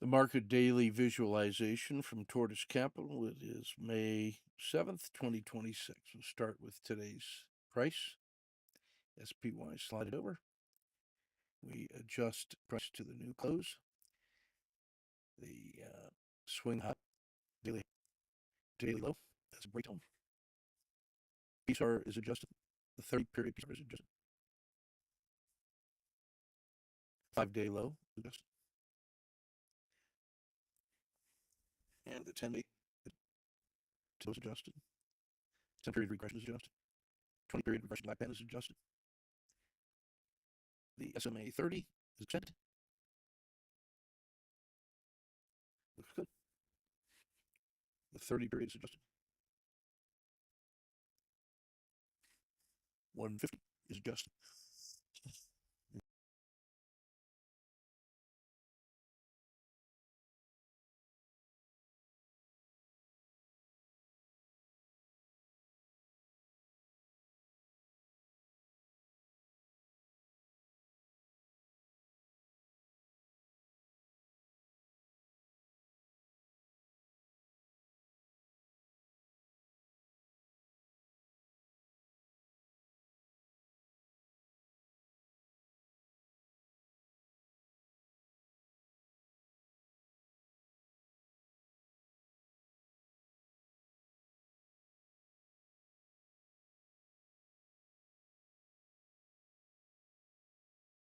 The market daily visualization from Tortoise Capital. It is May 7th, 2026. We'll start with today's price. SPY, slide it over. We adjust price to the new close. The swing high, daily low, that's a breakdown. PSAR is adjusted. The 30-period PSAR is adjusted. 5-day low is adjusted. And the 10-day is adjusted. 10-period regression is adjusted. 20-period regression black band is adjusted. The SMA 30 is extended. Looks good. The 30-period is adjusted. 150 is adjusted.